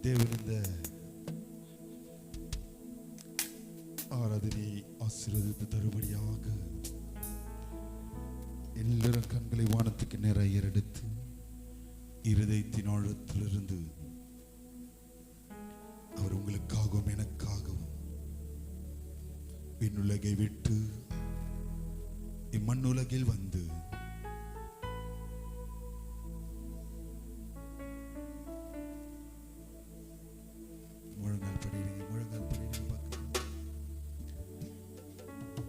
தேவன் இந்த ஆராதனை ஆசீர்வதித்து தருபடியாக எல்லாரும் கண்களை வானத்துக்கு நேராக ஏறெடுத்து இருதயத்தின் ஆழத்திலிருந்து அவர் உங்களுக்காகவும் எனக்காகவும் விண்ணுலகை விட்டு இம்மண்ணுலகில் வந்து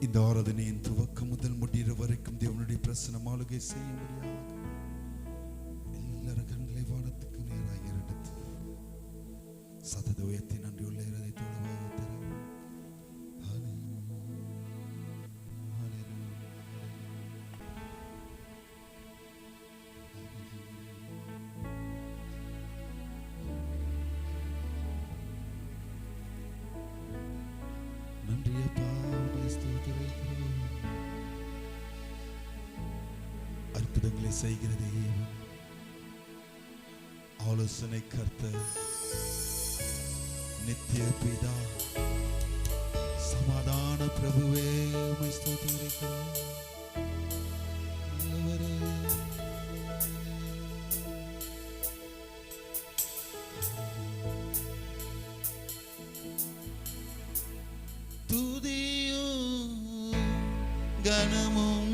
இந்த ஆராதனையின் துவக்கம் முதல் முடிகிற வரைக்கும் தேவனுடைய பிரசன்னம் ஆளுகை செய்ய முடியாது. எல்லாரும் கண்களை வானத்துக்கு நேராக எடுத்து சதத உயர்த்தி நன்றியுள்ள இருதயத்தோடு நன்றியப்பா. அற்புதங்களை செய்கிற தேவன், ஆலோசனை கர்த்தர், நித்திய பிதா, சமாதான பிரபுவே, உம்மை ஸ்தோத்திரிக்கிறோம். துதியும் கனமும்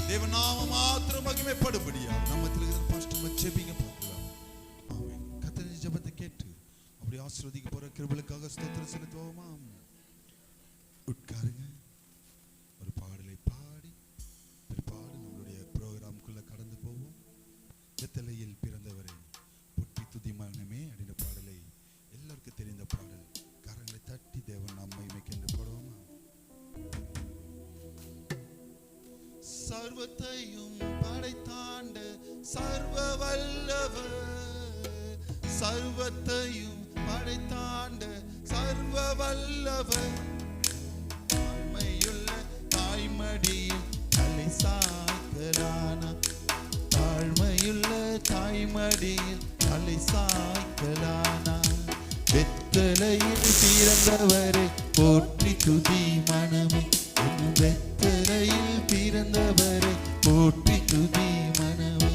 தேவன் நாமம் மாத்திரம் மகிமைப்படும்படியா நம்ம ஜெபிங்க பார்க்கலாம். ஆமென். கர்த்தரின் ஜெபத்தை கேட்டு அப்படி ஆசீர்வதிக்க போற கிருபைகளுக்காக ஸ்தோத்திரம் செலுத்துவோமா. உட்காருங்க. ஒரு பாடலை பாடி பிற்பாடு நம்மளுடைய ப்ரோக்ராம்குள்ள கடந்து போவோம். வெத்தலையில் பிறந்தவரே புட்டி துதி மனமே அப்படின்ற பாடலை எல்லாருக்கும் தெரிந்த பாடல். கரங்களை தட்டி தேவன் நம்மை மைக்கென்று போடுவோமா. சர்வத்தையும் படைத்தாண்ட சர்வ வல்லவர், சர்வத்தையும் படைத்தாண்ட சர்வ வல்லவர், தாழ்மையுள்ள தாய்மடியில் தலை சாய்க்கலான, தாழ்மையுள்ள தாய்மடியில் தலை சாய்க்கலான, வெத்தலையில் பிறந்தவரை போற்றி துதி மனமே, வெத்தலையில் பிறந்தவரை போற்றி துதி மனமே,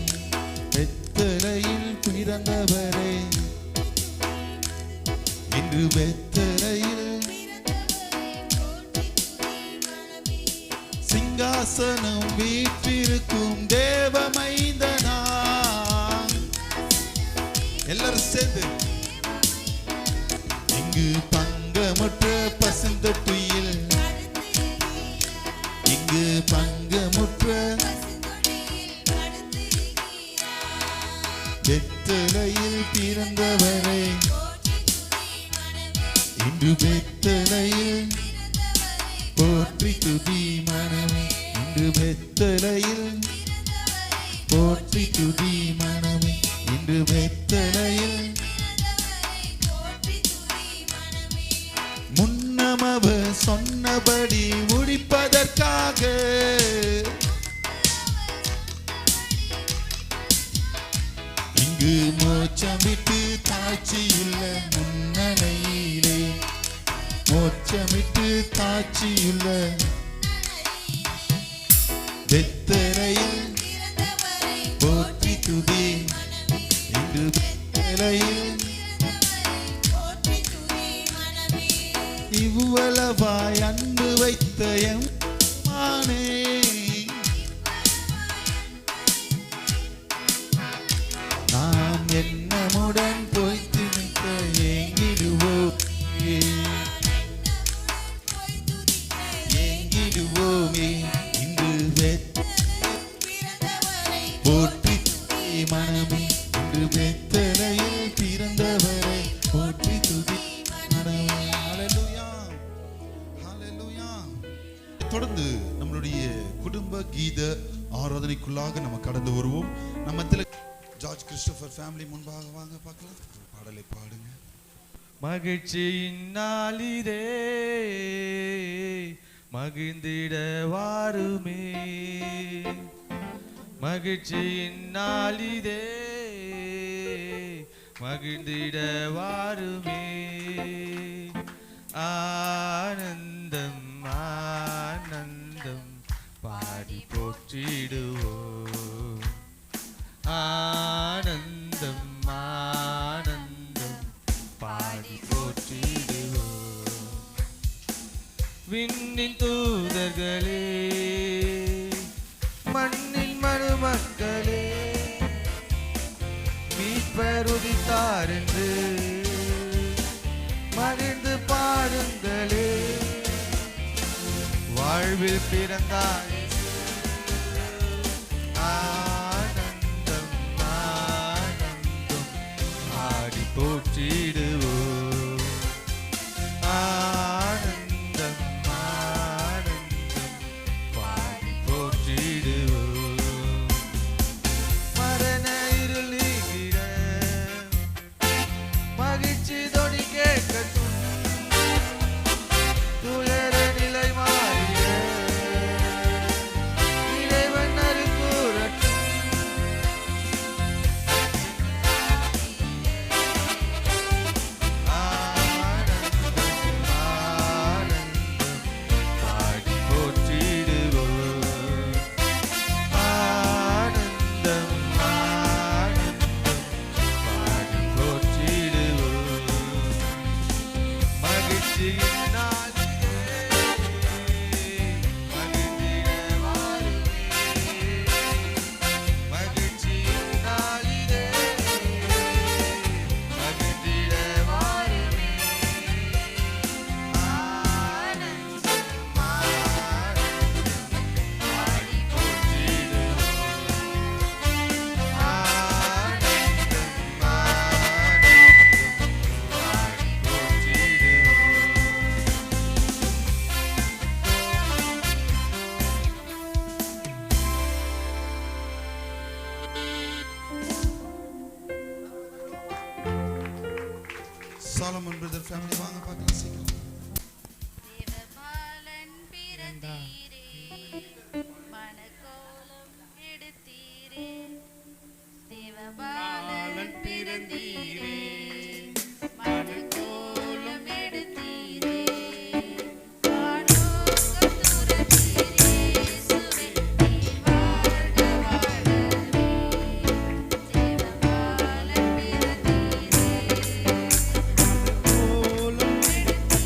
வெத்தலையில் பிறந்தவரை இன்று வெத்தலையில் சிங்காசனம் வீற்றிருக்கும் தேவ மைந்தனா. எல்லாரும் சேர்ந்து இங்கு பங்கமற்ற பசுந்தொட்டியில், இங்கு பங்கமுற்ற வெத்தலையில் பிறந்தவரை இன்று வெத்தலையில் போற்றி துதி மனமே, இன்று வெத்தலையில் போற்றி துதி மனமே, இன்று வெத்தலையில் முன்னமவர் சொன்னபடி முடிப்பதற்காக இங்கு மோட்சமிட்டு தாட்சியுள்ள முன்னணையிலே, மோட்சமிட்டு தாட்சியுள்ள வெத்தலையில் போற்றி துதி இன்று பெத்தேலையில் இவ்வளவாய் அன்பு வைத்த எம் மானே நாம் என்னமுடன் போய் துதிக்க ஏங்கிடுவோமே இன்று போற்றி மனமே இன்று பெத்தேலையில் பிறந்தவரை போற்றி துதி மனமே. ஹல்லேலூயா ஹல்லேலூயா. தொடர்ந்து நம்மளுடைய குடும்ப கீத ஆராதனைக்குள்ளாக நம்ம கடந்து வருவோம். நம்ம ஜார்ஜ் கிறிஸ்டோபர் ஃபேமிலி முன்பாக வாங்க பார்க்கலாம். பாடலை பாடுங்க. மகிழ்ச்சியின் நாளிதே மகிழ்ந்திட வாருமே, மகிழ்ச்சியின் நாளிதே மகிழ்ந்திட வாருமே. ஆனந்தம் ஆனந்தம் பாடி போற்றிடுவோம். ஆனந்தம் ஆனந்தம் பாடி போற்றிடுவோம். விண்ணின் தூதர்களே மண்ணின் மருமக்களே மீட்பர் உதித்தார் என்று மகிழ்ந்து பாடுங்களே. வாழ்வில் பிறந்தார் ஆனந்தம் ஆனந்தம் ஆடி போற்றிடுவோம். ஆனந்தம் ஆனந்தம் பாடி போற்றிடுவோம். மரண இருள் நீங்கிட மகிழ்ச்சி தொனி கேட்கட்டும். துயர நிலை மாறிட இறைவன் அருள் கூறட்டும். ஆனந்தம் ஆனந்தம் பாடி போற்றிடுவோம். ஆனந்தம் ஆனந்தம் பாடி போற்றிடுவோம். மகிழ்ச்சியின் நாளிலே மகிழ்ந்திட வாருமே, மகிழ்ச்சியின் நாளிலே மகிழ்ந்திட வாருமே. ஆனந்தம் ஆனந்தம் பாடி போற்றிடுவோம். ஆனந்தம் ஆனந்தம் பாடி போற்றிடுவோம். சாலமன் பிரதர் ஃபேமிலி வாங்க பார்க்கலாம் சீக்கிரம். தேவபாலன் பிறந்தீரே, மணக்கோலம் எடுத்தீரே. தேவபாலன் பிறந்தீரே, மணக்கோலம் எடுத்தீரே. வானோகம் துறந்தீரே, இயேசுவே, நீர் வாழ்க வாழவே. தேவபாலன் பிறந்தீரே, கோலம் எடுத்தீரே.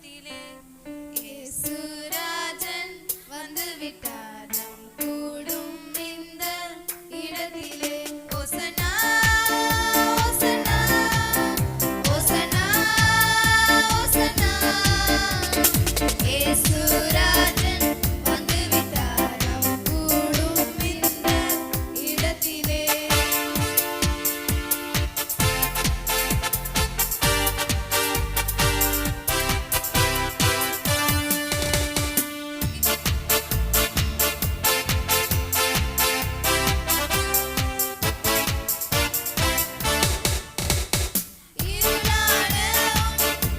இடத்திலே இயேசுராஜன் வந்து விட்டார் நம் கூடும் இந்த இடத்திலே ஓசனா ஓசனா ஓசனா ஓசனா இயேசுராஜன் வந்து விட்டார் நம் கூடும் இந்த இடத்திலே இருளான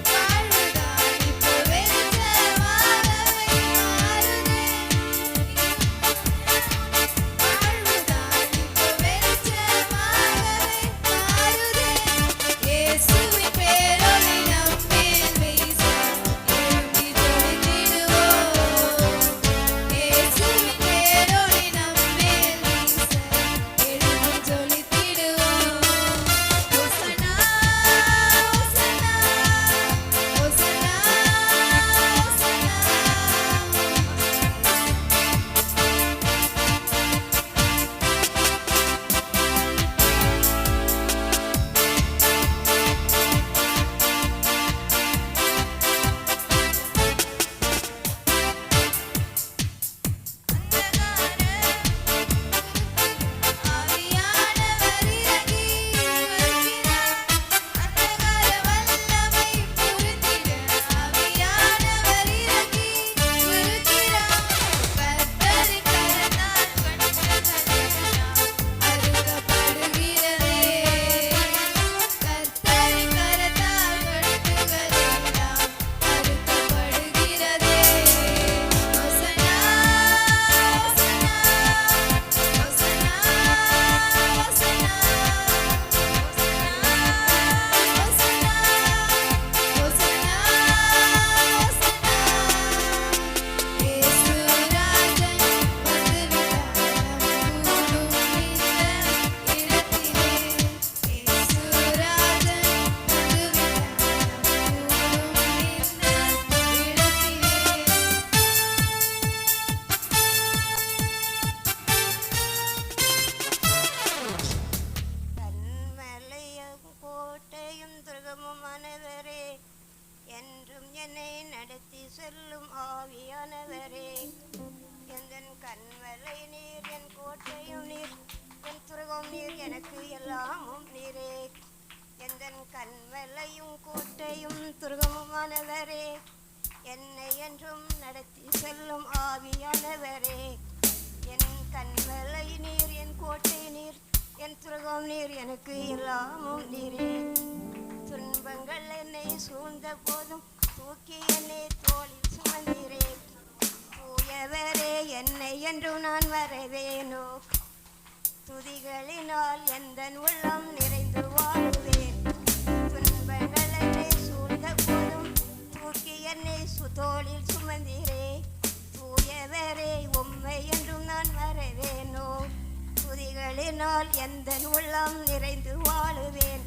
வாழ்வுதான் இப்போ வெளிச்சமாகவே மாறுதே வாழ்வுதான் இப்போ வெளிச்சமாகவே மாறுதே இயேசுவின் பேரொளி நம்மேல் வீச எழும்பி ஜொலித்திடுவோம் இயேசுவின் பேரொளி நம்மேல் வீச எழும்பி ஜொலித்திடுவோம் ஓசனா ஓசனா ஓசனா ஆவியானவர் இறங்கி வருகிறார் அந்தகார வல்லமை புரிந்திட ஆவியானவர் இறங்கி வருகிறார் கர்த்தரின் கரத்தால் கட்டுகளெல்லாம் அறுக்கப்படுகிறதே கர்த்தரின் கரத்தால் கட்டுகளெல்லாம் அறுக்கப்படுகிறதே ஓசனா ஓசனா ஓசனா ஓசனா ஓசனா ஓசனா இயேசுராஜன் வந்து விட்டார் நம் கூடும் இந்த இடத்திலே இயேசுராஜன் வந்து விட்டார் நம் கூடும் இந்த இடத்திலே கண்மலையும் கோட்டையும் துருகமுமானவரே என்றும் என்னை நடத்தி செல்லும் ஆவியானவரே எந்தன் கண்மலை நீர் என் கோட்டையும் நீர் என் துருகம் நீர் எனக்கு எல்லாமும் நீரே எந்தன் கண்மலையும் கோட்டையும் துருகமுமானவரே என்னை என்றும் நடத்தி செல்லும் ஆவியானவரே என் கண்மலை நீர் என் கோட்டை நீர் என் துருகம் நீர் எனக்கு எல்லாமும் நீரே துன்பங்கள் என்னை சூழ்ந்த போதும் தூக்கி என்னை தோளில் சுமந்தீரே தூயவரே என்னை என்றும் நான் வரவேனோ துதிகளினால் எந்தன் உள்ளம் நிறைந்து வாழுவேன் துன்பங்கள் என்னை சூழ்ந்த போதும் தூக்கி என்னை தோளில் சுமந்தீரே தூயவரே உம்மை என்றும் நான் வரவேனோ துதிகளினால் எந்தன் உள்ளம் நிறைந்து வாழுவேன்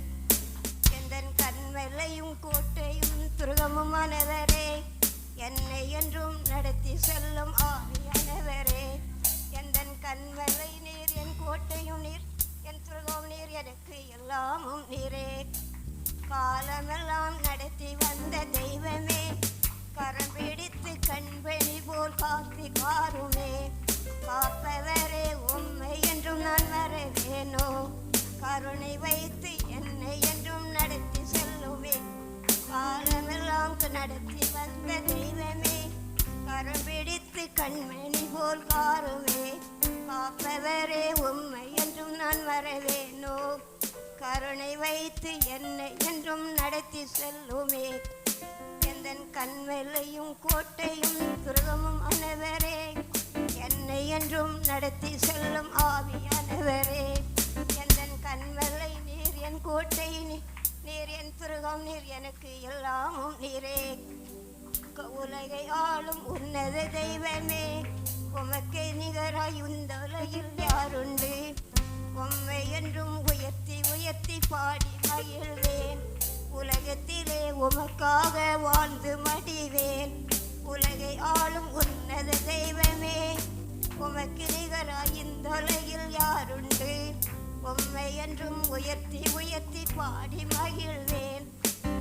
எந்தன் கண்மலையும் கோட்டையும் துருகமுமானவரே என்னை என்றும் நடத்தி செல்லும் ஆவியானவரே எந்தன் கண்மலை நீர் என் கோட்டையும் நீர் என் துருகம் நீர் எனக்கு எல்லாமும் நீரே காலமெல்லாம் நடத்தி வந்த தெய்வமே கரம் பிடித்து கண்பெணி போல் காத்து காருமே காப்பவரே உம்மை என்றும் நான் வரவேனோ கருணை வைத்து என்னை என்றும் நடத்தி செல்லுமே காலமெல்லாம் நடத்தி வந்த தெய்வமே கரம் பிடித்து கண்மணி போல் காருமே காப்பவரே உம்மை என்றும் நான் வரவேனோ கருணை வைத்து என்னை என்றும் நடத்தி செல்லுமே எந்தன் கண்மலையும் கோட்டையும் துருகமும் ஆனவரே என்னை என்றும் நடத்தி செல்லும் ஆவியானவரே எந்தன் கண்மலை நீர் என் கோட்டை நீர் என் துருகம் நீர் எனக்கு எல்லாமும் நீரே உலகை ஆளும் உன்னத தெய்வமே உமக்கு நிகராய் இந்த உலகில் யாருண்டு உம்மை என்றும் உயர்த்தி உயர்த்தி பாடி மகிழ்வேன் உலகத்திலே உமக்காக வாழ்ந்து மடிவேன். உலகை ஆளும் உன்னத தெய்வமே, உமக்கு நிகராய் இந்த உலகில் யாருண்டு? உம்மை என்றும் உயர்த்தி உயர்த்தி பாடி மகிழ்வேன்.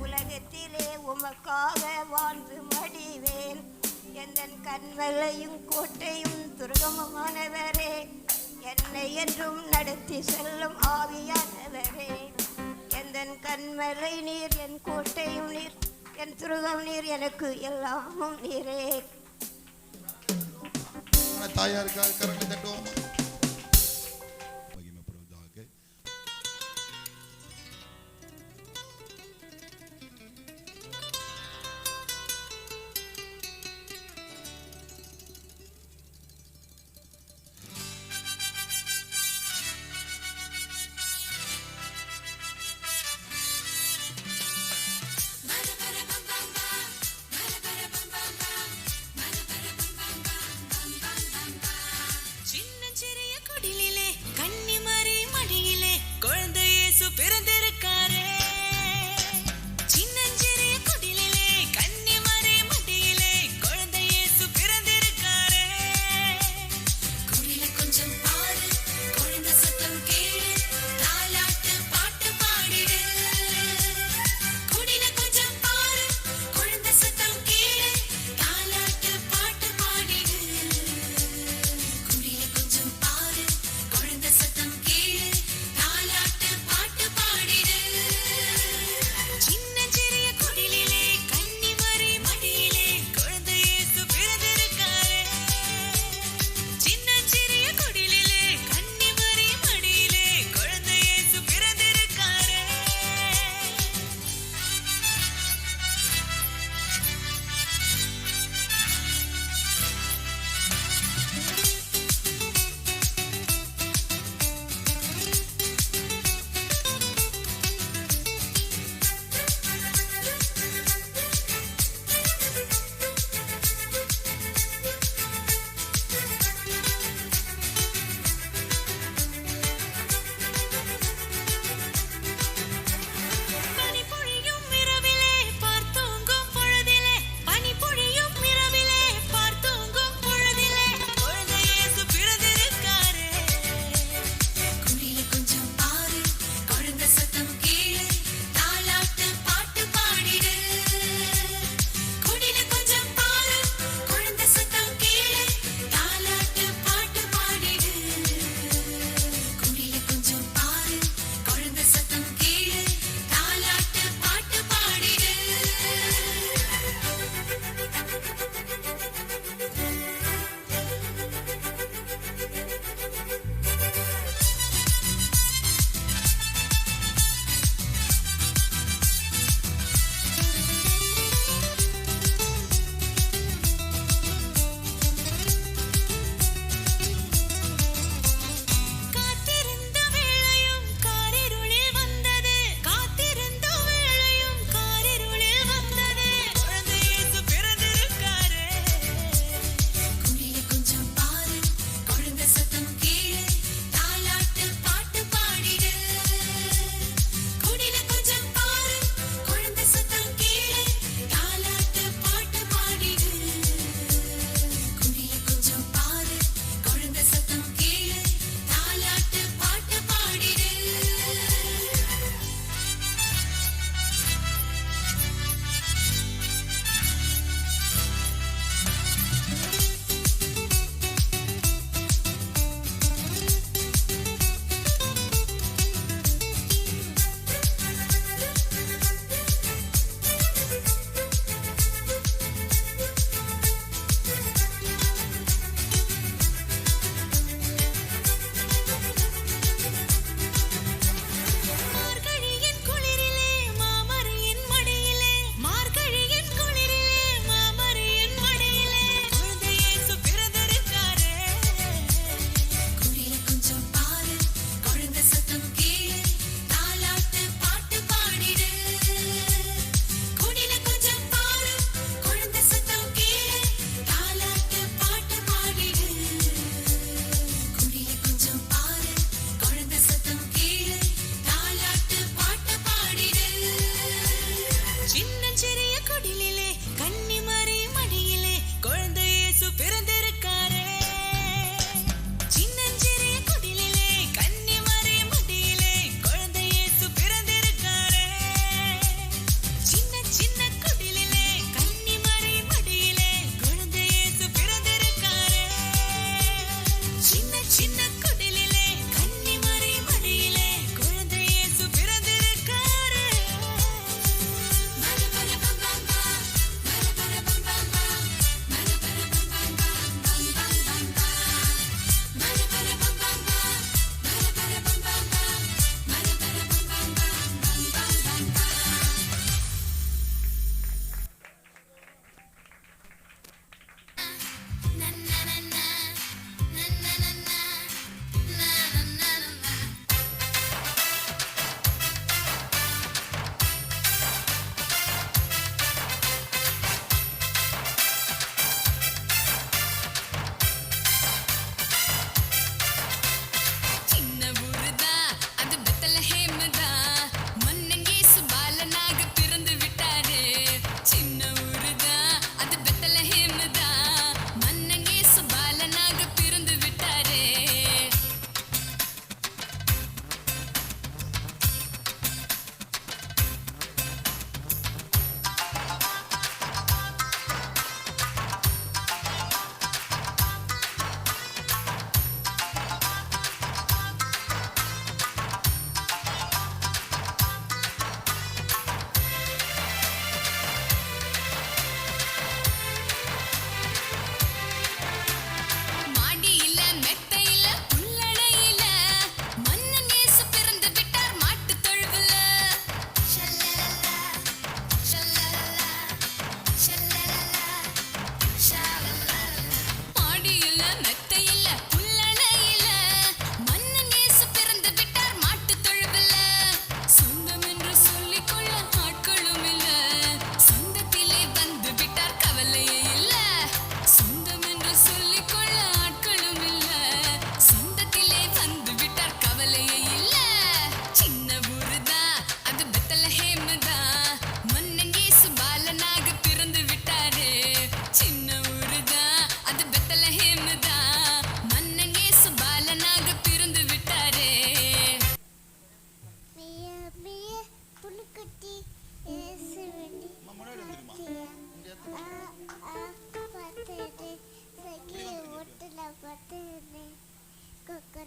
உலகத்திலே உமக்காக வாழ்ந்து மடிவேன். எந்தன் கண்மலையும் கோட்டையும் துர்கமமானவரே, என்னை என்றும் நடத்தி செல்லும் ஆவியானவரே. எந்தன் கண்மலை நீர், என் கோட்டையும் நீர், என் துருகம் நீர், எனக்கு எல்லாமும் நீரே. தாயாருக்காக கரங்களை தட்டுவோம். மகிமைப்படுவதாக. சின்னஞ்சிறு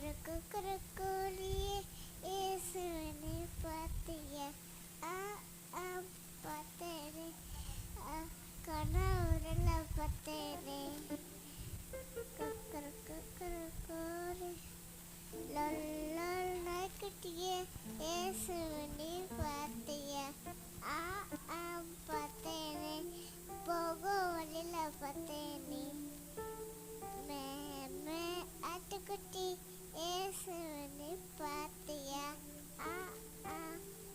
குக்கரக்கோழியே இயேசுவினை பார்த்தியா பார்த்தேனே கனவுல பார்த்தேனே குக்கரக்கோழி லொல்லொல் நாய்க்குட்டியே இயேசுவினை பார்த்தியா பார்த்தேனே போக வழியில பார்த்தேனே மே ஆட்டுக்குட்டி இயேசுவினை பார்த்தியா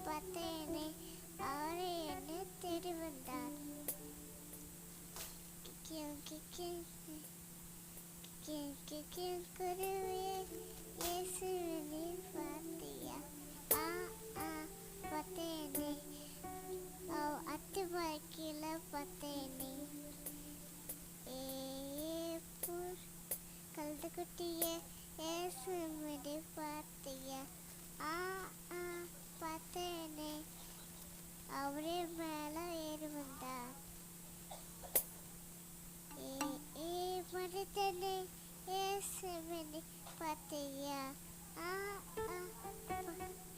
பார்த்தேனே அவரை என்னை தேடி வந்தார் குருவியே இயேசுவினை பார்த்தியா பார்த்தேனே அத்தி பாய்க்கில பார்த்தேனே கழுதுக்குட்டியே இயேசுவினை பார்த்தியா பார்த்தேனே அவரே மேல ஏறி வந்தார் மனிதனே இயேசுவினை பார்த்தியா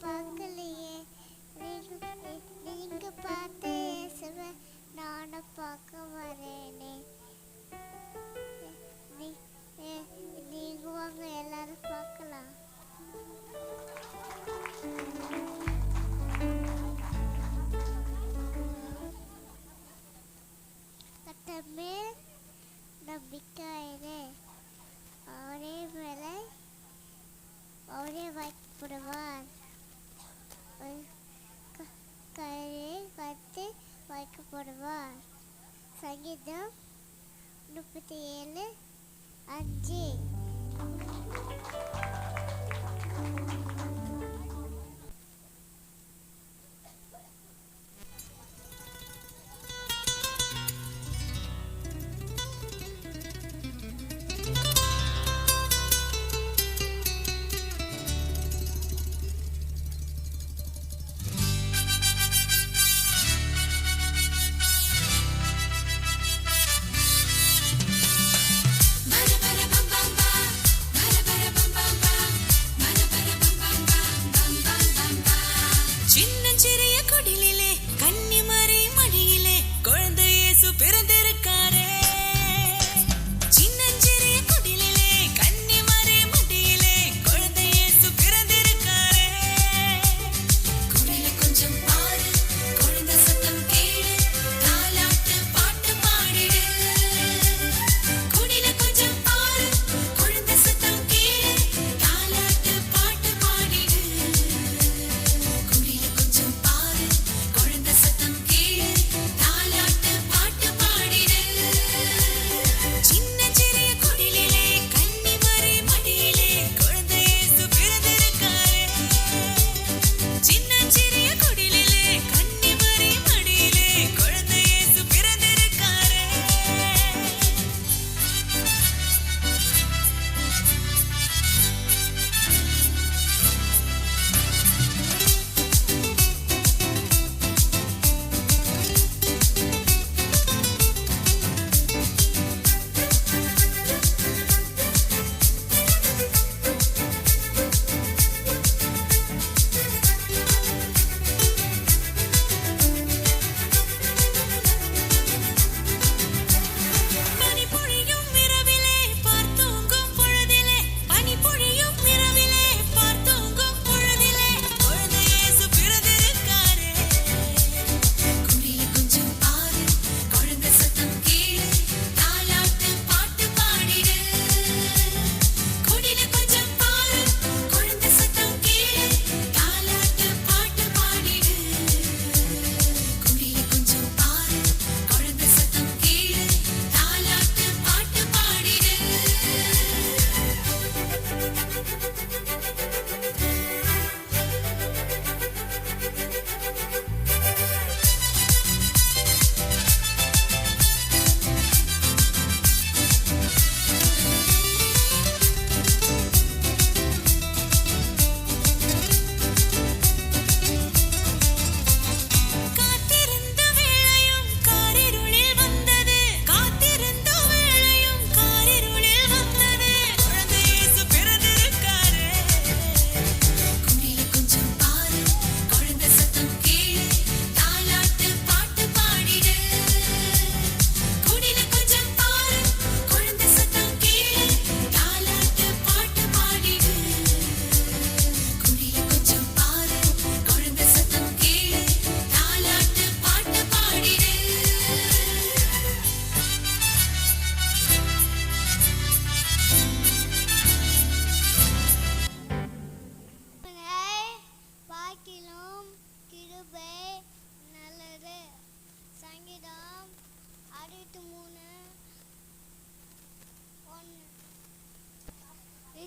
பார்க்கலையே நீங்க பார்த்த இயேசுவை நானும் பார்க்க வரேனே நீங்க வாங்க எல்லாரும் பார்க்கலாம் கட்டமே நம்பிக்கையிலே அவரே மேலே அவரே வைக்கப்படுவார் கயிறை வைத்து வைக்கப்படுவார் சங்கீதம் 37:5 Bara bara bam bam bam, bara bara bam bam bam, bara bara bam bam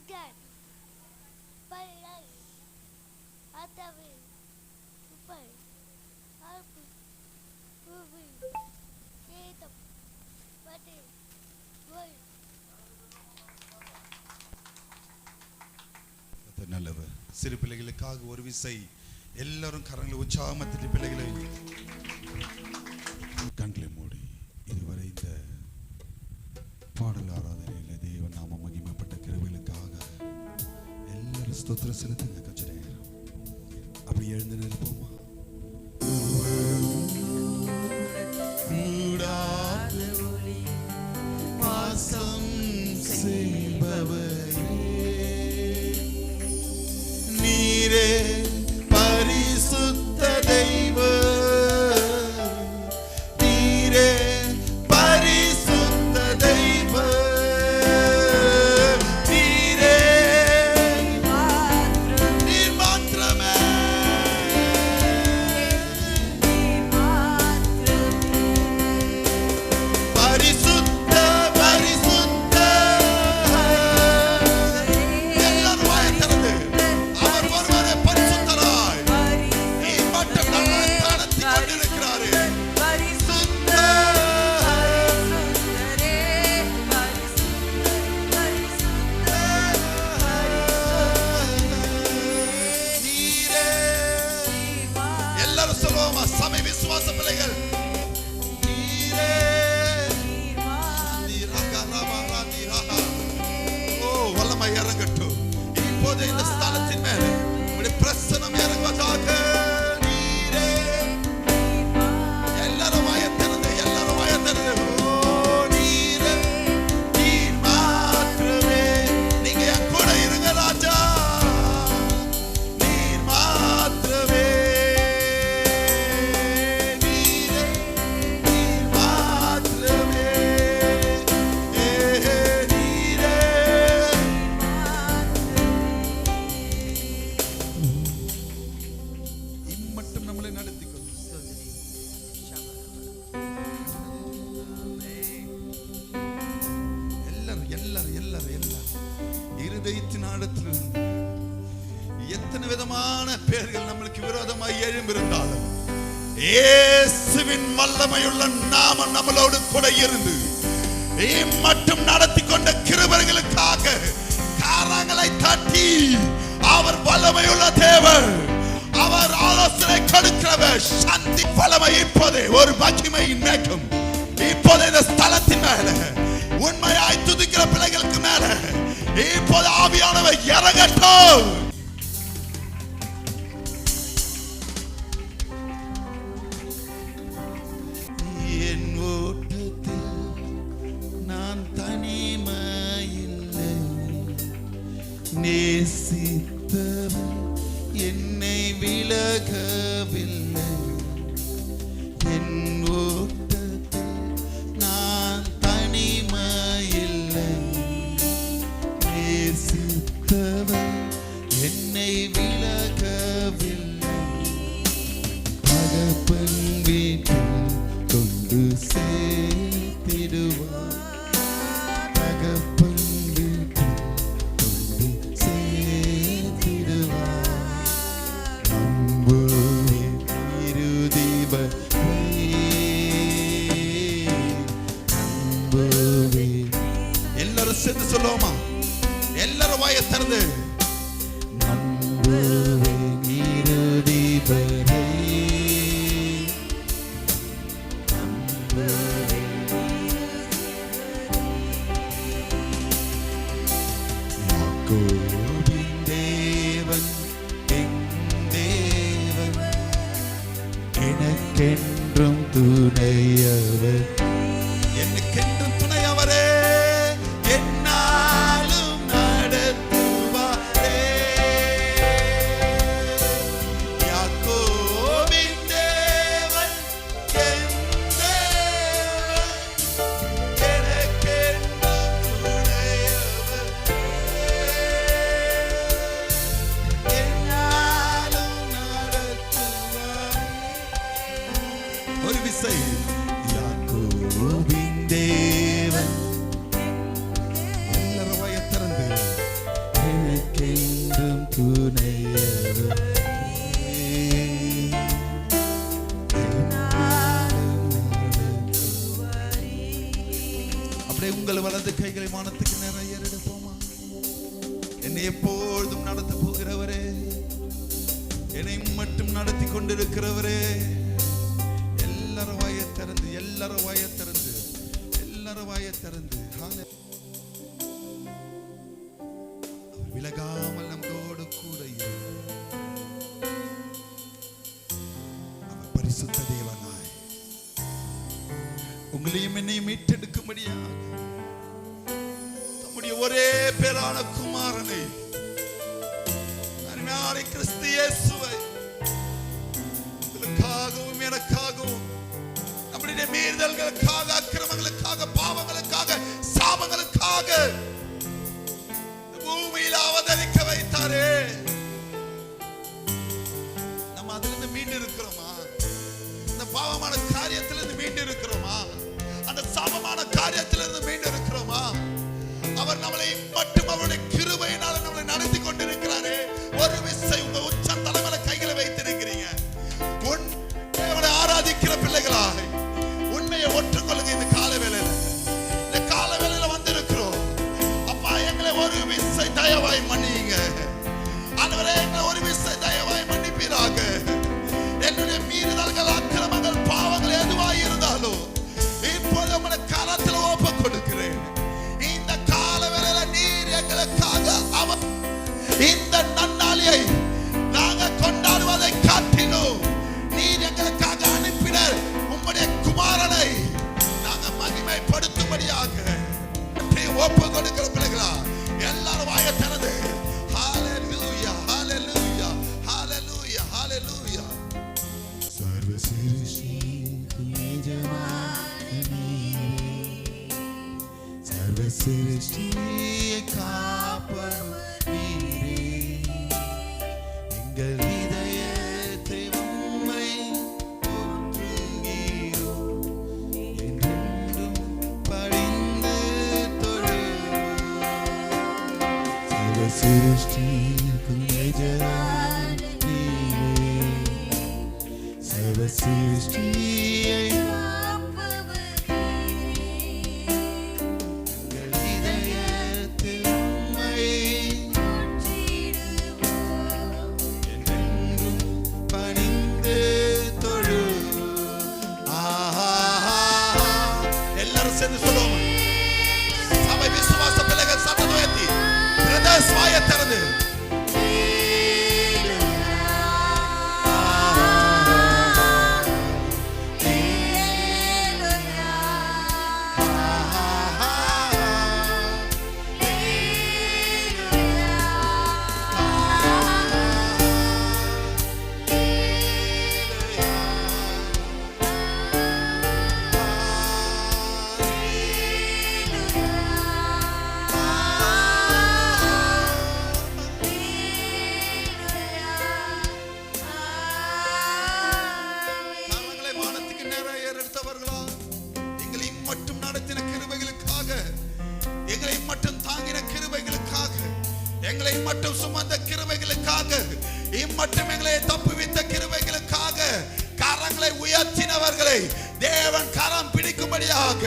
Ikan, palai, atawi, tupai, alpu, ubi, ketam, pati, boy. கர்த்தர் நல்லவர். சிறு பிள்ளைகளுக்காக ஒரு விசை எல்லாரும் கரங்களை உற்சாகமத்திட்டு பிள்ளைகளை கண்களை மூடி இதுவரை இந்த பாடல் ஆராதனையில தேவ நாம மகிமைப்பட்ட கிருபைகளுக்காக எல்லாரும் ஸ்தோத்திரம் செலுத்துங்க. கொஞ்ச நேரம் அப்படி எழுந்து நிற்போமா? கூடாத ஒளி வாசம் செய்பவரே, நீரே பரிசுத்த தெய்வம், நீரே பரிசுத்த தெய்வம், நீரே நீர் மாத்திரமே, பரிசுத்த பரிசுத்த. எல்லாரும் வாயை திறந்து அவர் ஒருவரே பரிசுத்தராய் நீர் மட்டும் நம்மை நடத்தி கொண்டிருக்கிறாரே. பரிசுத்த நீரே. எல்லாரும் சொல்லுவோமா? சபை விசுவாச பிள்ளைகள், நீரே நீராக ராமா நீராக. ஓ வல்லமை இறங்கட்டும் இப்போது இந்த ஸ்தலத்தின் மேல் உம்முடைய பிரசன்னம் இறங்குவதாக. நீரே எல்லாரும் வாயை திறந்து எல்லாரும் வாயை திறந்து ஓ நீரே நீர் மாத்திரமே. நீங்க என் கூட இருங்க ராஜா. நீர் மாத்திரமே, நீரே நீர் மாத்திரமே, நீரே. இம்மட்டும் நம்மளை நடத்தி கொண்டு எல்லாரும் எல்லாரும் எல்லாரும் எல்லாரும் இருதயத்தின் ஆழத்திலிருந்து எத்தனை விதமான பேர்கள் நம்மளுக்கு விரோதமாய் எழும்பிருந்தாலும் இயேசுவின் வல்லமையுள்ள நாமம் நம்மளோடு கூட இருந்து மட்டும் நடத்தி கொண்ட கிருபைகளுக்காக காரங்களை தட்டி அவர் வல்லமையுள்ள தேவன், அவர் ஆலோசனை கொடுக்கிறவர். சந்தி வல்லமை இப்போதே ஒரு மகிமையின் மேகம் இப்போது இந்த ஸ்தலத்தின் மேல உண்மையாய் துதிக்கிற பிள்ளைகளுக்கு மேல இப்போது ஆவியானவர் இறங்கட்டும். என் ஓட்டத்தில் நான் தனிமையில்லை, நேசித்தவர் என்னை விலகவில்லை. என் ஓட்டத்தில் நான் தனிமையில்லை, நேசித்தவர் என்னை விலகவில்லை. தகப்பன் வீட்டில் கொண்டு சேர்த்திடுவார், தகப்பன் வீட்டில் கொண்டு சேர்த்திடுவார். நம்புவேன் இருதீபத்தை, நம்புவேன். எல்லாரும் சேர்ந்து சொல்லுவோமா? எல்லாரும் வாயை திறந்து நம்புவேன் இருதீபத்தை, யாக்கோபின் தேவன் என் தேவன், எனக்கென்றும் துணையவர், எனக்கென்றும் துணையவரே, என்னாலும் நடத்துவாரே. யாக்கோபின் தேவன் என் தேவன், எனக்கென்றும் துணையவர், அப்படியே உங்கள் வலது கைகளை வானத்துக்கு நேரம் ஏறெடுப்போமா. என்னை எப்பொழுதும் நடத்த போகிறவரே, என்னை மட்டும் நடத்தி கொண்டிருக்கிறவரே, எல்லாரும் வாயை திறந்து, எல்லாரும் வாயை திறந்து, எல்லாரும் வாயை திறந்து விலகாமல் நம்மோடு கூட அவர் பரிசுத்த தேவனாய் உங்களையும் என்னையும் மீட்டெடுக்கும்படியாக நம்முடைய ஒரே பேரான குமாரனை, அருமையான கிறிஸ்து இயேசுவை உங்களுக்காகவும் எனக்காகவும் நம்முடைய மீறுதல்களுக்காக, அக்கிரமங்களுக்காக, பாவங்களுக்காக, சாபங்களுக்காக பூமியில் அவதரிக்க வைத்தாரே. நம்ம அதிலிருந்து மீண்டு இருக்கிறோமா? அந்த பாவமான காரியத்திலிருந்து மீண்டு இருக்கிறோமா? அந்த சாபமான காரியத்திலிருந்து மீண்டு இருக்கிறோமா? அவர் நம்மளை மட்டும் அவருடைய கிருபையினால நம்மளை நடத்தி கொண்டிருக்கிறாரே. ஒரு விசை உங்க உச்ச தலைமையில கைகளை வைத்திருக்கிறீங்க. தேவனை ஆராதிக்கிற பிள்ளைகளாக உண்மையை ஒற்றுக்கொள்ளுங்க. இந்த கால வேளையில, இந்த கால வேளையில வந்திருக்கிறோம். அப்பா, எங்களை ஒரு விசை தயவாய் மன்னியுங்க. ஆண்டவரே, எங்களை ஒரு விசை தயவாய் மன்னிப்பீராக. என்னுடைய மீறுதல்கள், அக்கிரமங்கள், பாவங்கள் எதுவாய் இருந்தாலும் இப்போது உங்களுடைய கரத்தில் ஒப்புக் கொடுக்கிறேன். இந்த கால வேளையில நீர் எங்களுக்காக இந்த நன்னாளியை நாங்கள் கொண்டாடுவதை காட்டினோம். நீர் எங்களுக்காக அனுப்பின உம்முடைய குமாரனை நாங்கள் மகிமைப்படுத்தும்படியாக ஒப்பு கொடுக்கிற பிள்ளைகளா எல்லாரும் வாயை திறந்து ஹalleluya hallelujah hallelujah hallelujah. சர்வ சிருஷ்டிக்கும் எஜமானனே, சர்வ சிருஷ்டியை காப்பவர் நீரே. எங்கள் இதயத்தை உம்மை போற்றுகிறோம், என்றென்றும் பணிந்து தொழுவோம். சர்வ சிருஷ்டிக்கும் எஜமானனே, சர்வ சிருஷ்டியை எங்கள் இதயத்தில் உம்மை என்றென்றும் பணிந்து தொழுவோம். எல்லாரும் சேர்ந்து சொல்லுவோம். சபை விசுவாச பிள்ளைகள் சத்தம் உயர்த்தி பிரதர்ஸ் வாயை திறந்து கரங்களை வானத்துக்கு நேராக ஏறெடுத்தவர்களா, எங்களை மட்டும் நடத்தின கிருபைகளுக்காக, எங்களை மட்டும் தாங்கின கிருபைகளுக்காக, எங்களை மட்டும் சுமந்த கிருபைகளுக்காக, இம்மட்டும் எங்களை தப்புவித்த கிருபைகளுக்காக கரங்களை உயர்த்தினவர்களை தேவன் கரம் பிடிக்கும்படியாக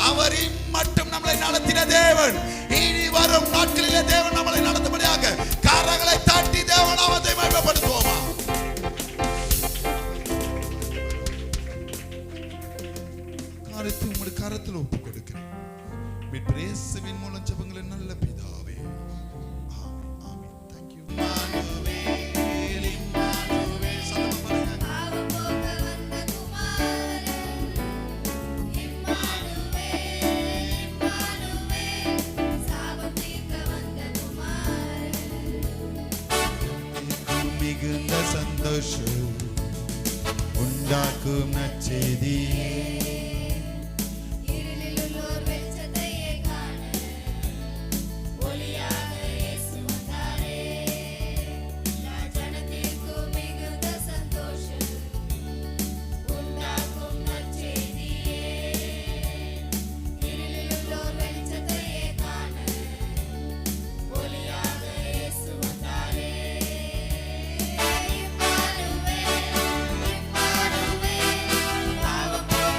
அவர் இம்மட்டும் நம்மளை நடத்தின தேவன் இனி வரும் நாட்களிலே தேவன் நம்மளை நடத்தும்படியாக கரங்களை தட்டி தேவன் அவரை மகிமைப்படுத்துவோமா. உங்களுடைய கரத்தில் ஒப்புக் கொடுக்கிறேன். மீட்பர் இயேசுவின் மூலம் ஜெபங்களை நல்ல பிதாவே. ஆமென் ஆமென். Thank you. இம்மானுவேல் இம்மானுவேல் சத்தமா பாருங்க. பாவம் போக்க வந்த குமாரன் இம்மானுவேல் இம்மானுவேல், சாபம் தீர்க்க வந்த குமாரன். மிகுந்த சந்தோஷம் உண்டாக்கும் நற்செய்தியே, இருளில் உள்ளோர் வெளிச்சத்தையே காண ஒளியாக இயேசு வந்தாரே. ஜனத்திற்கு மிகுந்த சந்தோஷம் உண்டாக்கும் நற்செய்தியே, இருளில் உள்ளோர் வெளிச்சத்தையே காண ஒளியாக இயேசு வந்தாரே. இம்மானுவேல் இம்மானுவேல், பாவம் போக்க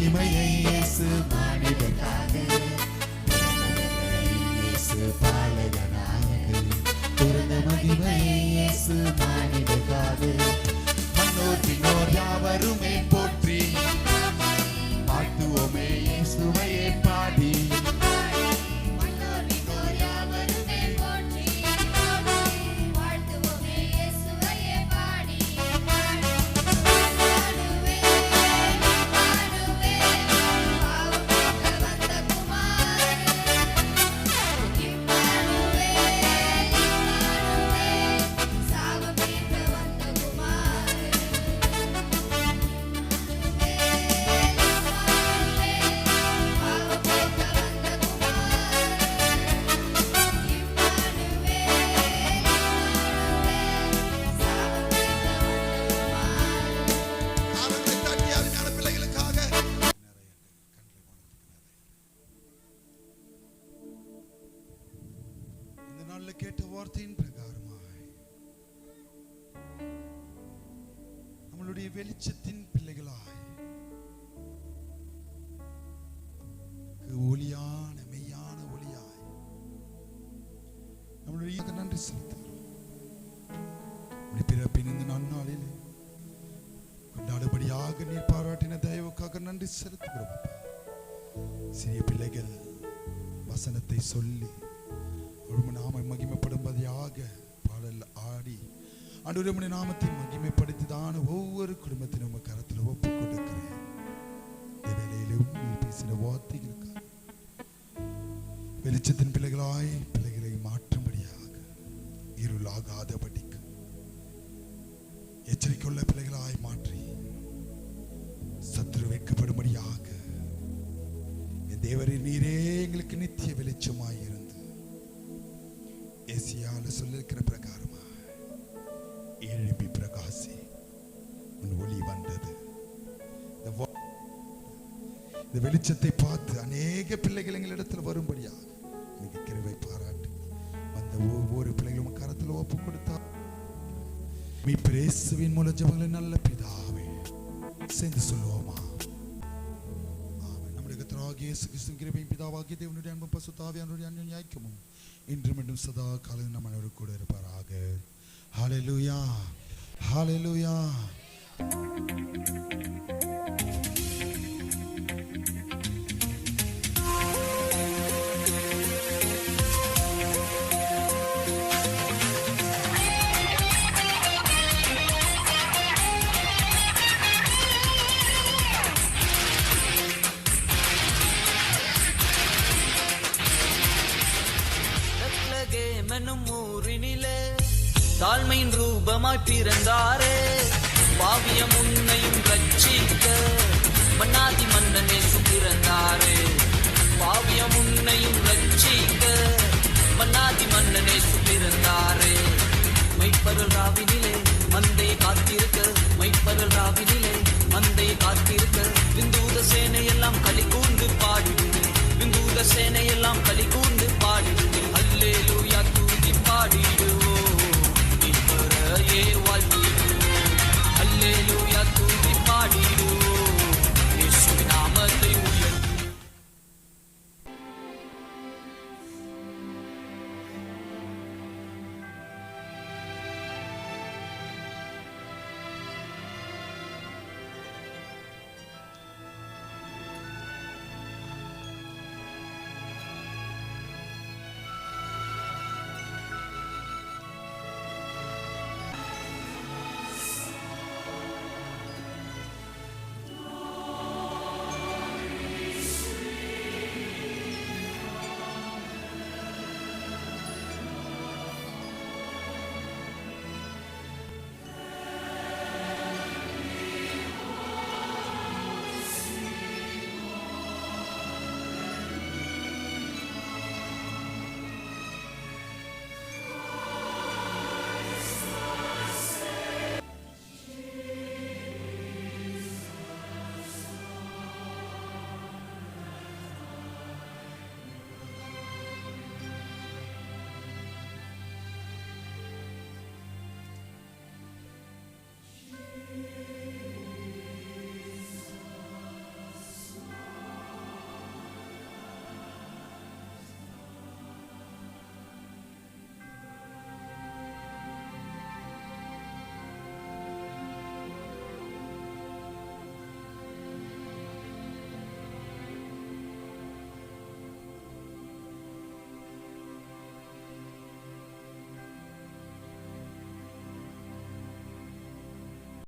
மகிமையை இயேசு மானிடனாக இயேசு பாலகனாக பிறந்த மகிமையை இயேசு மானிடனாக மன்னோர் பின்னோர் யாவருமே போற்றி பாட்டுவோமே இயேசுவையே பாடி கேட்ட வார்த்தையின் பிரகாரமாய் நம்மளுடைய வெளிச்சத்தின் பிள்ளைகளாய் ஒளியான மெய்யான ஒளியாய் நம்மளுடைய நன்றி செலுத்துகிறோம். பிறப்பின் இந்த நன்னாளில் கொண்டாடுபடியாக நீர் பாராட்டின தயவுக்காக நன்றி செலுத்துகிறோம். சிறிய பிள்ளைகள் வசனத்தை சொல்லி நாம மகிமைப்படும்படியாக பாடல் ஆடி ஆண்டவருடைய நாமத்தை மகிமைப்படுத்திதான ஒவ்வொரு குடும்பத்திலும் உங்க கரத்தில் ஒப்புக் கொடுக்கிறேன். இந்த வேளையிலும் நீ பேசின வார்த்தைகளுக்காக வெளிச்சத்தின் பிள்ளைகளாய் பிள்ளைகளை மாற்றும்படியாக இருளாகாதபடிக்கு எச்சரிக்கையுள்ள பிள்ளைகளாய் மாற்றி சத்துரு வைக்கப்படும்படியாக என் தேவரே நீரே எங்களுக்கு நித்திய வெளிச்சமாய் இருந்து ஏசியால சொல்லிருக்கிற பிரகாரமா எழும்பி பிரகாசி உன் ஒளி வந்தது. இந்த வெளிச்சத்தை பார்த்து அநேக பிள்ளைகள் எங்களிடத்தில் வரும்படியாக நீங்க கிருபை பாராட்டு வந்த ஒவ்வொரு பிள்ளைகளும் கரத்தில் ஒப்பு கொடுத்தா மீட்பர் இயேசுவின் மூலம் ஜெபங்களை நல்ல பிதாவே சேர்ந்து சொல்லுவோமா? நம்முடைய கர்த்தராகிய இயேசு கிறிஸ்துவின் கிருபையும் பிதாவாகிய தேவனுடைய அன்பும் பரிசுத்த ஆவியானவருடைய அன்பின் ஐக்கியமும் இன்றும் மீண்டும் சதா காலம் நம்மளோடு கூட இருப்பாராக. ஹல்லேலூயா, ஹல்லேலூயா. தாழ்மையின் ரூபமாய் பிறந்தாரே பாவியம் உன்னையும் ரட்சிக்க மன்னாதி மன்னனே சுபிறந்தாரே பாவியம் உன்னையும் ரட்சிக்க மன்னாதி மன்னனே சுபிறந்தாரே மைப்பரல் ராவினிலே மந்தையை காத்திருக்க மைப்பரல் ராவினிலே